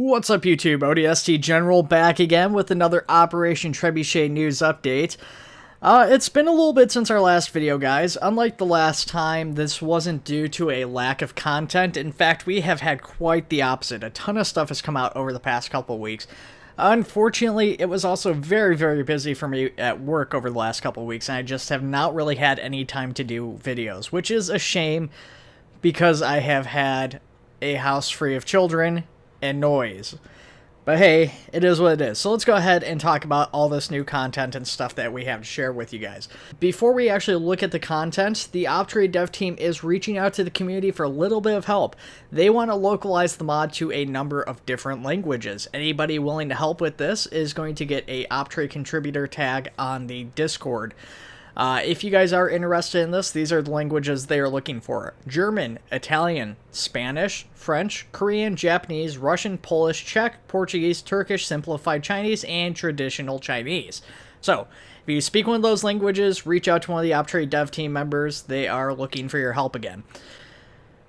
What's up YouTube, ODST General back again with another Operation Trebuchet news update. It's been a little bit since our last video, guys. Unlike the last time, this wasn't due to a lack of content. In fact, we have had quite the opposite. A ton of stuff has come out over the past couple of weeks. Unfortunately, it was also very busy for me at work over the last couple of weeks, and I just have not really had any time to do videos, which is a shame because I have had a house free of children and noise. But hey, it is what it is. So let's go ahead and talk about all this new content and stuff that we have to share with you guys. Before we actually look at the content, the Optrade dev team is reaching out to the community for a little bit of help. They want to localize the mod to a number of different languages. Anybody willing to help with this is going to get a Optrade contributor tag on the Discord. If you guys are interested in this, these are the languages they are looking for: German, Italian, Spanish, French, Korean, Japanese, Russian, Polish, Czech, Portuguese, Turkish, Simplified Chinese, and Traditional Chinese. So, if you speak one of those languages, reach out to one of the Optrade dev team members. They are looking for your help again.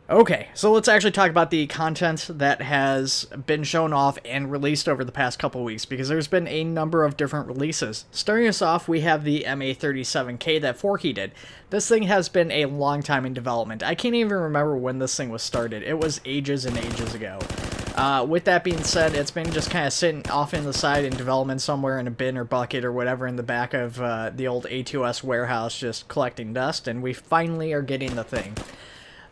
Okay, so let's actually talk about the content that has been shown off and released over the past couple weeks, because there's been a number of different releases. Starting us off, we have the MA37K that Forky did. This thing has been a long time in development. I can't even remember when this thing was started. It was ages and ages ago. With that being said, it's been just kind of sitting off in the side in development somewhere in a bin or bucket or whatever in the back of the old A2S warehouse, just collecting dust, and we finally are getting the thing.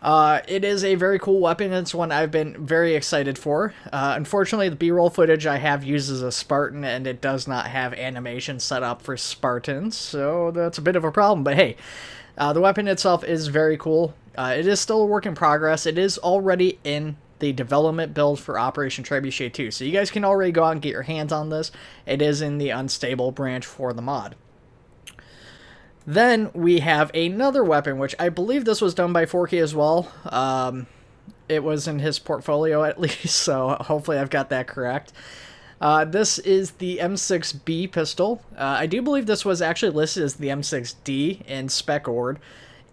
It is a very cool weapon. It's one I've been very excited for. Unfortunately, the B-roll footage I have uses a Spartan, and it does not have animation set up for Spartans, so that's a bit of a problem. But hey, the weapon itself is very cool. It is still a work in progress. It is already in the development build for Operation Trebuchet 2, so you guys can already go out and get your hands on this. It is in the unstable branch for the mod. Then we have another weapon, which I believe this was done by Forky as well. It was in his portfolio at least, so hopefully I've got that correct. This is the M6B pistol. I do believe this was actually listed as the M6D in Spec Ord,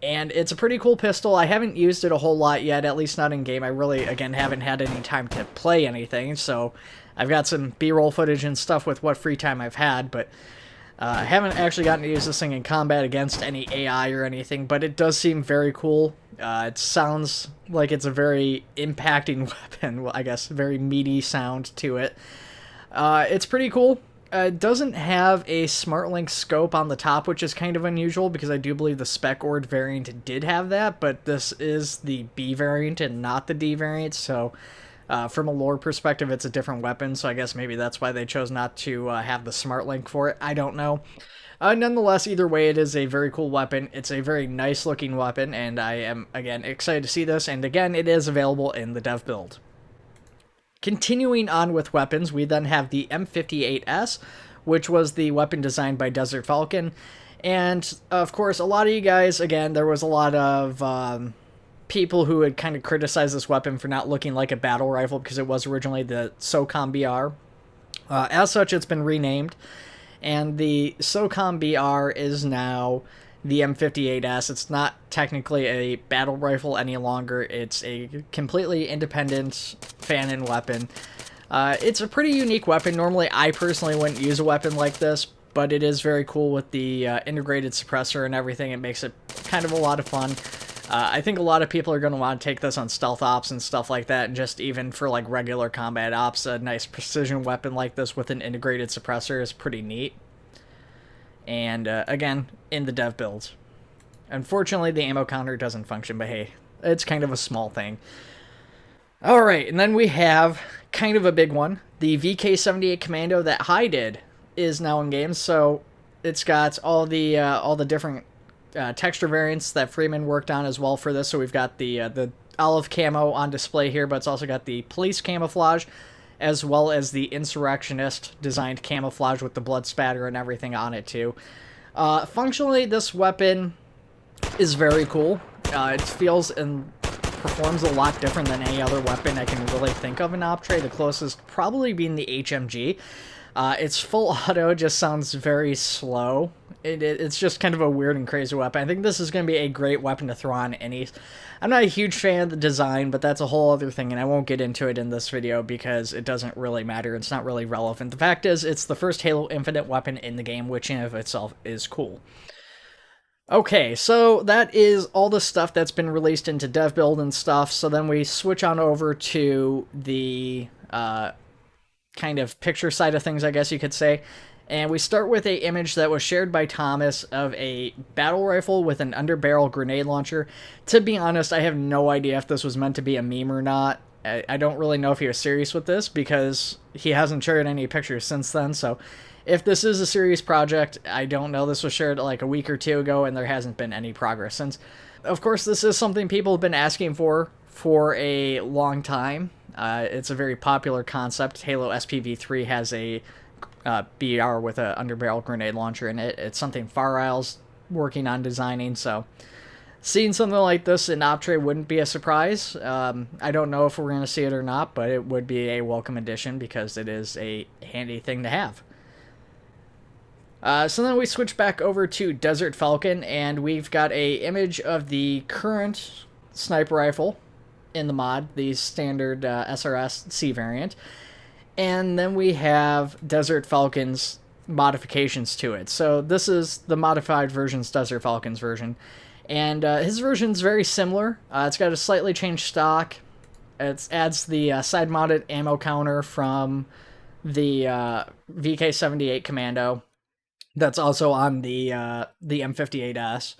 and it's a pretty cool pistol. I haven't used it a whole lot yet, at least not in game. I really, again, haven't had any time to play anything, so I've got some B-roll footage and stuff with what free time I've had, but I haven't actually gotten to use this thing in combat against any AI or anything, but it does seem very cool. It sounds like it's a very impacting weapon, well, I guess, very meaty sound to it. It's pretty cool. It doesn't have a SmartLink scope on the top, which is kind of unusual, because I do believe the Spec Ord variant did have that, but this is the B variant and not the D variant, so from a lore perspective, it's a different weapon, so I guess maybe that's why they chose not to have the smart link for it. I don't know. Nonetheless, either way, it is a very cool weapon. It's a very nice looking weapon, and I am, again, excited to see this, and again, it is available in the dev build. Continuing on with weapons, we then have the M58S, which was the weapon designed by Desert Falcon, and of course, a lot of you guys, again, there was a lot of people who had kind of criticized this weapon for not looking like a battle rifle because it was originally the SOCOM BR. As such, it's been renamed, and the SOCOM BR is now the M58S. It's not technically a battle rifle any longer. It's a completely independent fan-in weapon. It's a pretty unique weapon. Normally, I personally wouldn't use a weapon like this, but it is very cool with the integrated suppressor and everything. It makes it kind of a lot of fun. I think a lot of people are going to want to take this on stealth ops and stuff like that, and just even for like regular combat ops, a nice precision weapon like this with an integrated suppressor is pretty neat. And again, in the dev build. Unfortunately, the ammo counter doesn't function, but hey, it's kind of a small thing. Alright, and then we have kind of a big one. The VK78 Commando that High did is now in game, so it's got all the different texture variants that Freeman worked on as well for this. So we've got the olive camo on display here, but it's also got the police camouflage, as well as the insurrectionist designed camouflage with the blood spatter and everything on it too. Functionally, this weapon is very cool. It feels and performs a lot different than any other weapon I can really think of in Optrade. The closest probably being the HMG. Its full auto just sounds very slow It's just kind of a weird and crazy weapon. I think this is going to be a great weapon to throw on any... I'm not a huge fan of the design, but that's a whole other thing, and I won't get into it in this video because it doesn't really matter. It's not really relevant. The fact is, it's the first Halo Infinite weapon in the game, which in of itself is cool. Okay, so that is all the stuff that's been released into dev build and stuff, so then we switch on over to the kind of picture side of things, I guess you could say. And we start with an image that was shared by Thomas of a battle rifle with an underbarrel grenade launcher. To be honest, I have no idea if this was meant to be a meme or not. I don't really know if he was serious with this because he hasn't shared any pictures since then. So if this is a serious project, I don't know. This was shared like a week or two ago and there hasn't been any progress since. Of course, this is something people have been asking for a long time. It's a very popular concept. Halo SPV3 has a BR with an underbarrel grenade launcher in it. It's something Far Isle's working on designing, so seeing something like this in Optre wouldn't be a surprise. I don't know if we're going to see it or not, but it would be a welcome addition because it is a handy thing to have. So then we switch back over to Desert Falcon, and we've got a image of the current sniper rifle in the mod, the standard SRS C variant. And then we have Desert Falcon's modifications to it. So this is the modified version's Desert Falcon's version. And his version's very similar. It's got a slightly changed stock. It adds the side-mounted ammo counter from the VK78 Commando. That's also on the M58S.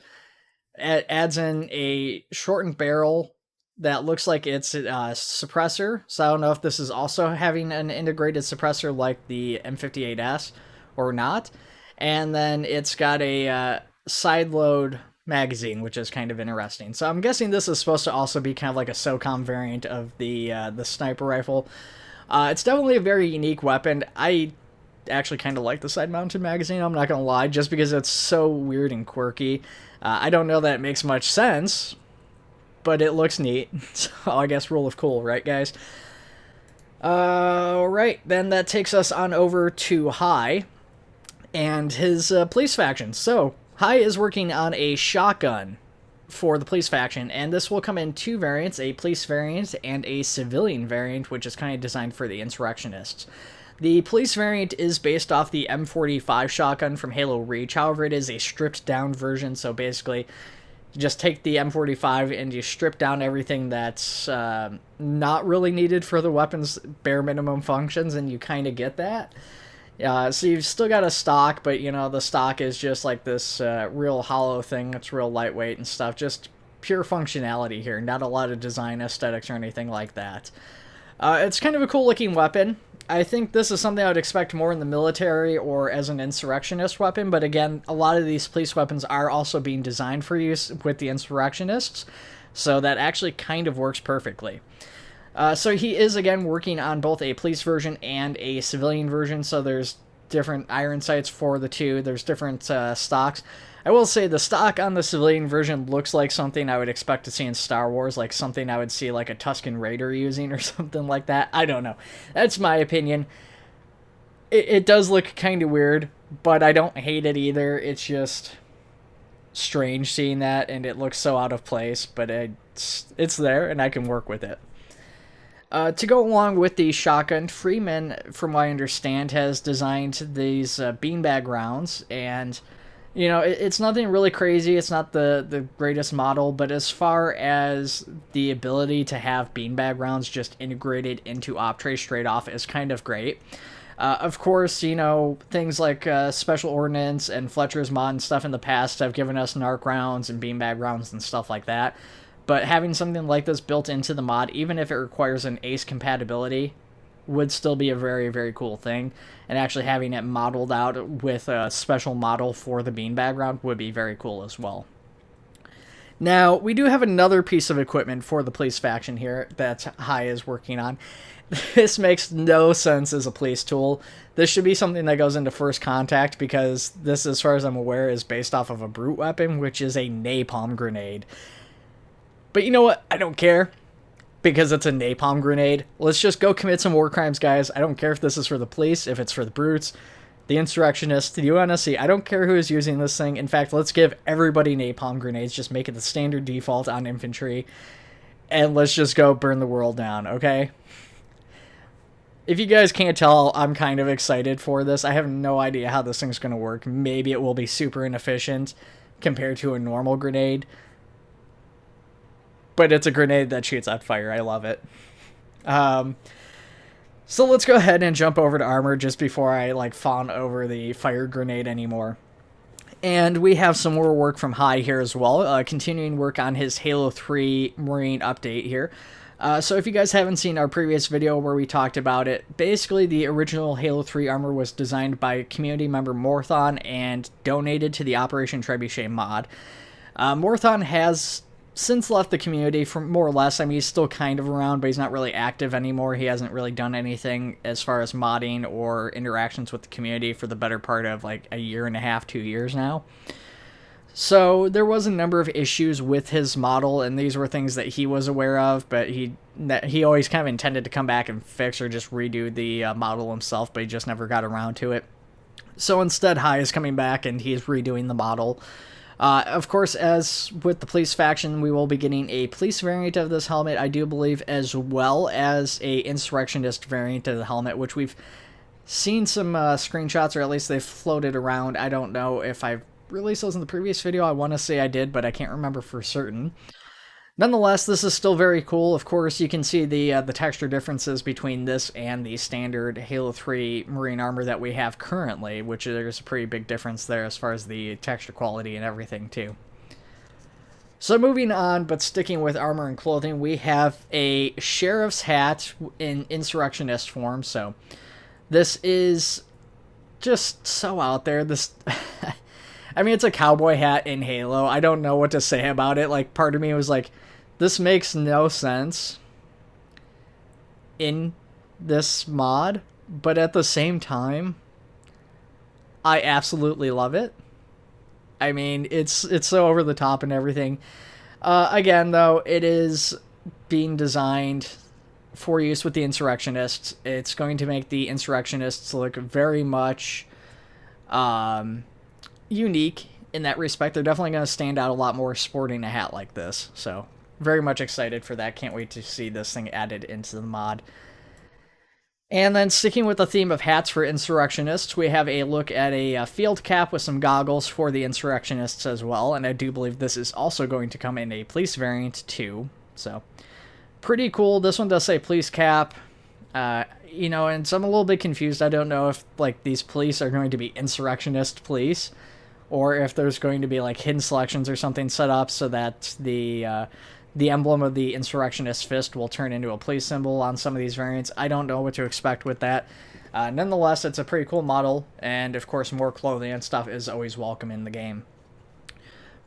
It adds in a shortened barrel that looks like it's a suppressor, so I don't know if this is also having an integrated suppressor like the M58S or not. And then it's got a side load magazine, which is kind of interesting. So I'm guessing this is supposed to also be kind of like a SOCOM variant of the sniper rifle. It's definitely a very unique weapon. I actually kind of like the side-mounted magazine, I'm not going to lie, just because it's so weird and quirky. I don't know that it makes much sense, but it looks neat. So I guess rule of cool, right, guys? Alright, then that takes us on over to High and his police faction. So, High is working on a shotgun for the police faction, and this will come in two variants, a police variant and a civilian variant, which is kind of designed for the insurrectionists. The police variant is based off the M45 shotgun from Halo Reach, however it is a stripped down version, so basically you just take the M45 and you strip down everything that's not really needed for the weapon's bare minimum functions, and you kind of get that. So you've still got a stock, but you know, the stock is just like this real hollow thing that's real lightweight and stuff, just pure functionality here, not a lot of design aesthetics or anything like that. It's kind of a cool looking weapon. I think this is something I would expect more in the military or as an insurrectionist weapon, but again, a lot of these police weapons are also being designed for use with the insurrectionists, so that actually kind of works perfectly. So he is, again, working on both a police version and a civilian version, so there's different iron sights for the two, there's different stocks. I will say the stock on the civilian version looks like something I would expect to see in Star Wars, like something I would see like a Tusken Raider using or something like that. I don't know. That's my opinion. It does look kind of weird, but I don't hate it either. It's just strange seeing that, and it looks so out of place, but it's there, and I can work with it. To go along with the shotgun, Freeman, from what I understand, has designed these beanbag rounds, and you know, it's nothing really crazy. It's not the greatest model, but as far as the ability to have beanbag rounds just integrated into Optre straight off is kind of great. Of course, you know, things like Special Ordnance and Fletcher's mod and stuff in the past have given us narc rounds and beanbag rounds and stuff like that. But having something like this built into the mod, even if it requires an ACE compatibility, would still be a very, very cool thing. And actually having it modeled out with a special model for the beanbag round would be very cool as well. Now, we do have another piece of equipment for the police faction here that High is working on. This makes no sense as a police tool. This should be something that goes into First Contact, because this, as far as I'm aware, is based off of a brute weapon, which is a napalm grenade. But you know what? I don't care, because it's a napalm grenade. Let's just go commit some war crimes, guys. I don't care if this is for the police, if it's for the brutes. the insurrectionists, the UNSC. I don't care who is using this thing. In fact, let's give everybody napalm grenades. Just make it the standard default on infantry. And let's just go burn the world down, okay? If you guys can't tell, I'm kind of excited for this. I have no idea how this thing's going to work. Maybe it will be super inefficient compared to a normal grenade. But it's a grenade that shoots on fire. I love it. So let's go ahead and jump over to armor just before I fawn over the fire grenade anymore. And we have some more work from High here as well, continuing work on his Halo 3 Marine update here. So if you guys haven't seen our previous video where we talked about it, basically the original Halo 3 armor was designed by community member Warthog and donated to the Operation Trebuchet mod. Warthog has since left the community, for more or less. I mean, he's still kind of around, but he's not really active anymore. He hasn't really done anything as far as modding or interactions with the community for the better part of like a year and a half, 2 years now. So there was a number of issues with his model, and these were things that he was aware of, but he always kind of intended to come back and fix or just redo the model himself, but he just never got around to it. So instead, High is coming back, and he's redoing the model. Of course, as with the police faction, we will be getting a police variant of this helmet, I do believe, as well as a insurrectionist variant of the helmet, which we've seen some screenshots, or at least they've floated around. I don't know if I've released those in the previous video. I want to say I did, but I can't remember for certain. Nonetheless, this is still very cool. Of course, you can see the texture differences between this and the standard Halo 3 Marine armor that we have currently, which there's a pretty big difference there as far as the texture quality and everything, too. So moving on, but sticking with armor and clothing, we have a sheriff's hat in insurrectionist form. So this is just so out there. This... I mean, it's a cowboy hat in Halo. I don't know what to say about it. Like, part of me was like, this makes no sense in this mod, but at the same time, I absolutely love it. I mean, it's so over the top and everything. Again, though, it is being designed for use with the insurrectionists. It's going to make the insurrectionists look very much unique in that respect. They're definitely going to stand out a lot more sporting a hat like this. So, very much excited for that. Can't wait to see this thing added into the mod. And then sticking with the theme of hats for insurrectionists, we have a look at a field cap with some goggles for the insurrectionists as well. And I do believe this is also going to come in a police variant too. So, pretty cool. This one does say police cap. You know, and so I'm a little bit confused. I don't know if, like, these police are going to be insurrectionist police, or if there's going to be, like, hidden selections or something set up so that the emblem of the insurrectionist fist will turn into a police symbol on some of these variants. I don't know what to expect with that. Nonetheless, it's a pretty cool model, and, of course, more clothing and stuff is always welcome in the game.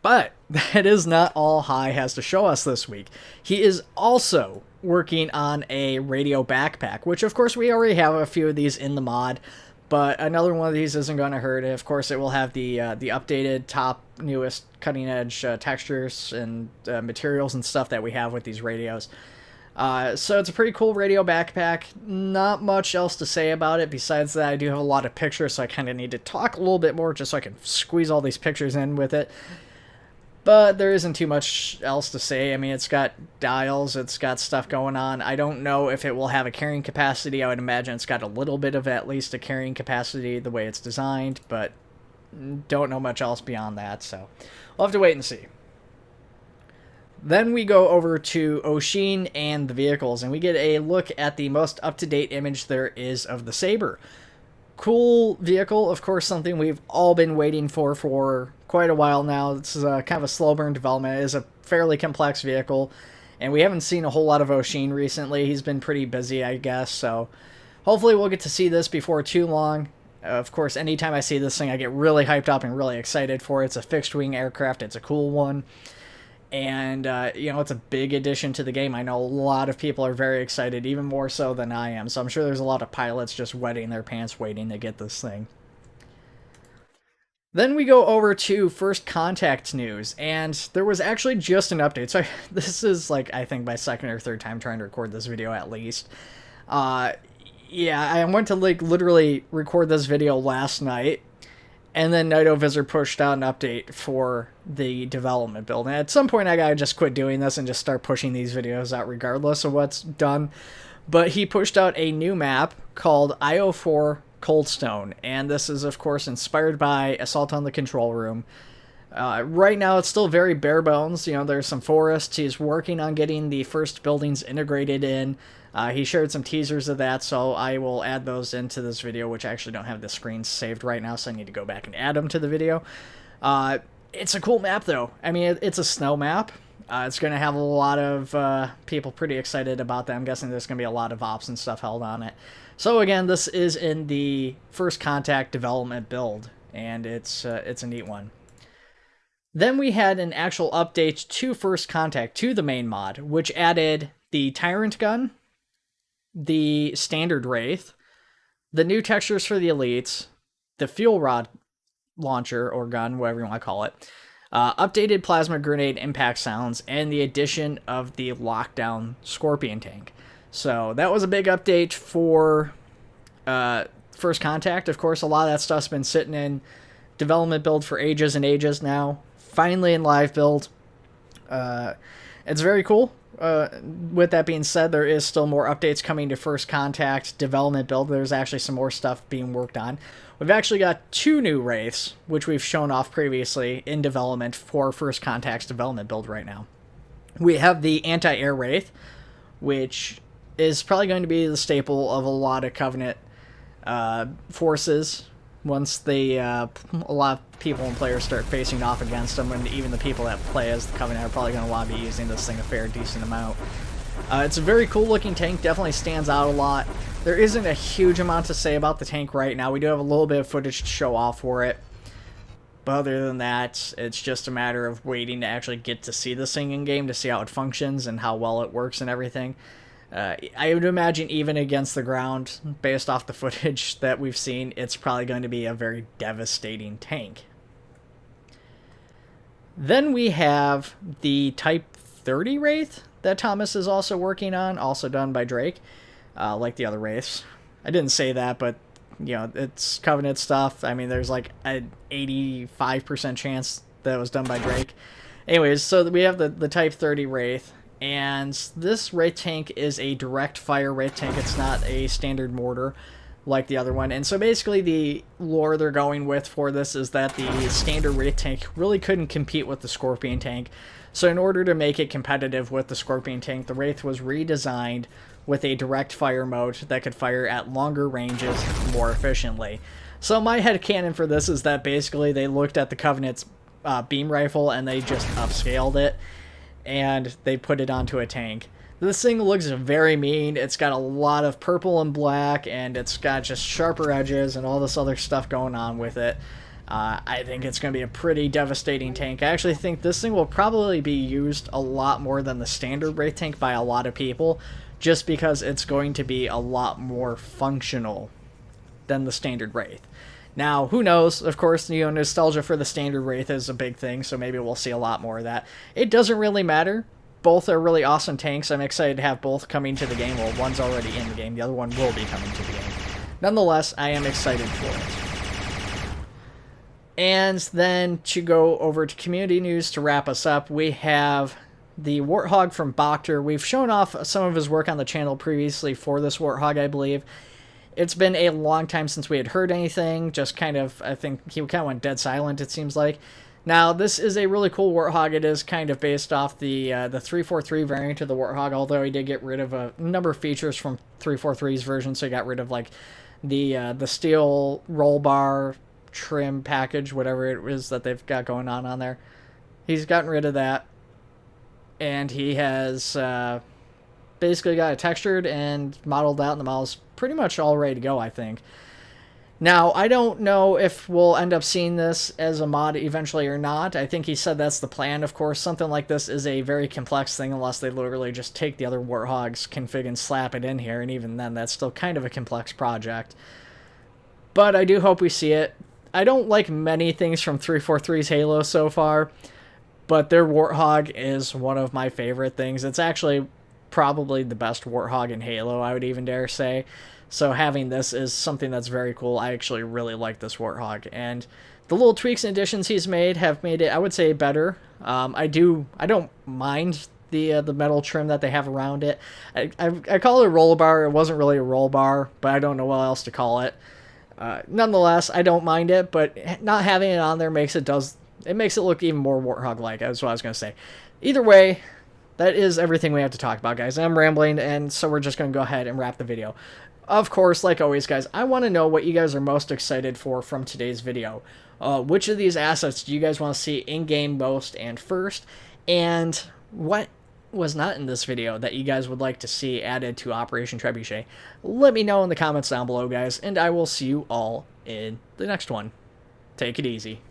But that is not all High has to show us this week. He is also working on a radio backpack, which of course we already have a few of these in the mod, but another one of these isn't going to hurt. Of course, it will have the updated, top, newest, cutting-edge textures and materials and stuff that we have with these radios. So it's a pretty cool radio backpack. Not much else to say about it. Besides that, I do have a lot of pictures, so I kind of need to talk a little bit more just so I can squeeze all these pictures in with it. But there isn't too much else to say. I mean, it's got dials, it's got stuff going on. I don't know if it will have a carrying capacity. I would imagine it's got a little bit of at least a carrying capacity the way it's designed, but don't know much else beyond that, so we'll have to wait and see. Then we go over to Oshin and the vehicles, and we get a look at the most up-to-date image there is of the Saber. Cool vehicle, of course, something we've all been waiting for quite a while now. This is kind of a slow burn development. It is a fairly complex vehicle, and we haven't seen a whole lot of Oshin recently. He's been pretty busy, I guess, so hopefully we'll get to see this before too long. Of course, anytime I see this thing, I get really hyped up and really excited for it. It's a fixed-wing aircraft. It's a cool one. And, you know, it's a big addition to the game. I know a lot of people are very excited, even more so than I am. So I'm sure there's a lot of pilots just wetting their pants waiting to get this thing. Then we go over to First Contact news, and there was actually just an update. So this is, like, I think my second or third time trying to record this video at least. Yeah, I went to like literally record this video last night, and then Nightovisor pushed out an update for the development build. And at some point I gotta just quit doing this and just start pushing these videos out regardless of what's done. But he pushed out a new map called IO4 Coldstone, and this is of course inspired by Assault on the Control Room. Right now it's still very bare bones. You know, there's some forests. He's working on getting the first buildings integrated in. He shared some teasers of that, so I will add those into this video, which I actually don't have the screens saved right now, so I need to go back and add them to the video. It's a cool map, though. I mean, it's a snow map. It's going to have a lot of people pretty excited about that. I'm guessing there's going to be a lot of ops and stuff held on it. So again, this is in the First Contact development build, and it's a neat one. Then we had an actual update to First Contact, to the main mod, which added the Tyrant gun, the standard Wraith, the new textures for the elites, the fuel rod launcher or gun, whatever you want to call it, updated plasma grenade impact sounds, and the addition of the lockdown scorpion tank. So that was a big update for First Contact. Of course, a lot of that stuff's been sitting in development build for ages and ages now. Finally in live build. It's very cool. With that being said, there is still more updates coming to First Contact development build. There's actually some more stuff being worked on. We've actually got 2 new Wraiths, which we've shown off previously in development for First Contact's development build right now. We have the Anti-Air Wraith, which is probably going to be the staple of a lot of Covenant forces once they a lot of people and players start facing off against them, and even the people that play as the Covenant are probably going to want to be using this thing a fair decent amount. It's a very cool looking tank, definitely stands out a lot. There isn't a huge amount to say about the tank right now. We do have a little bit of footage to show off for it, but other than that, it's just a matter of waiting to actually get to see this thing in game, to see how it functions and how well it works and everything. I would imagine even against the ground, based off the footage that we've seen, it's probably going to be a very devastating tank. Then we have the Type 30 Wraith that Thomas is also working on, also done by Drake, like the other Wraiths. I didn't say that, but you know, it's Covenant stuff. I mean, there's like an 85% chance that it was done by Drake. Anyways, so we have the Type 30 Wraith. And this Wraith tank is a direct fire Wraith tank. It's not a standard mortar like the other one. And so basically the lore they're going with for this is that the standard Wraith tank really couldn't compete with the Scorpion tank. So in order to make it competitive with the Scorpion tank, the Wraith was redesigned with a direct fire mode that could fire at longer ranges more efficiently. So my headcanon for this is that basically they looked at the Covenant's beam rifle and they just upscaled it, and they put it onto a tank. This thing looks very mean. It's got a lot of purple and black, and it's got just sharper edges and all this other stuff going on with it. I think it's going to be a pretty devastating tank. I actually think this thing will probably be used a lot more than the standard Wraith tank by a lot of people, just because it's going to be a lot more functional than the standard Wraith. Now, who knows? Of course, you know, nostalgia for the standard Wraith is a big thing, so maybe we'll see a lot more of that. It doesn't really matter. Both are really awesome tanks. I'm excited to have both coming to the game. Well, one's already in the game. The other one will be coming to the game. Nonetheless, I am excited for it. And then to go over to community news to wrap us up, we have the Warthog from Boctor. We've shown off some of his work on the channel previously for this Warthog, I believe. It's been a long time since we had heard anything, just kind of, I think he kind of went dead silent, it seems like. Now, this is a really cool Warthog. It is kind of based off the 343 variant of the Warthog, although he did get rid of a number of features from 343's version, so he got rid of, like, the steel roll bar trim package, whatever it is that they've got going on there. He's gotten rid of that, and he has basically got it textured and modeled out, and the model's pretty much all ready to go, I think. Now, I don't know if we'll end up seeing this as a mod eventually or not. I think he said that's the plan. Of course, something like this is a very complex thing unless they literally just take the other Warthog's config and slap it in here, and even then, that's still kind of a complex project. But I do hope we see it. I don't like many things from 343's Halo so far, but their Warthog is one of my favorite things. It's actually probably the best Warthog in Halo, I would even dare say. So having this is something that's very cool. I actually really like this Warthog, and the little tweaks and additions he's made have made it, I would say, better. I don't mind the metal trim that they have around it. I call it a roll bar. It wasn't really a roll bar, but I don't know what else to call it. Nonetheless, I don't mind it, but not having it on there makes it look even more Warthog-like. That's what I was going to say. Either way, that is everything we have to talk about, guys. I'm rambling, and so we're just going to go ahead and wrap the video. Of course, like always, guys, I want to know what you guys are most excited for from today's video. Which of these assets do you guys want to see in-game most and first? And what was not in this video that you guys would like to see added to Operation Trebuchet? Let me know in the comments down below, guys, and I will see you all in the next one. Take it easy.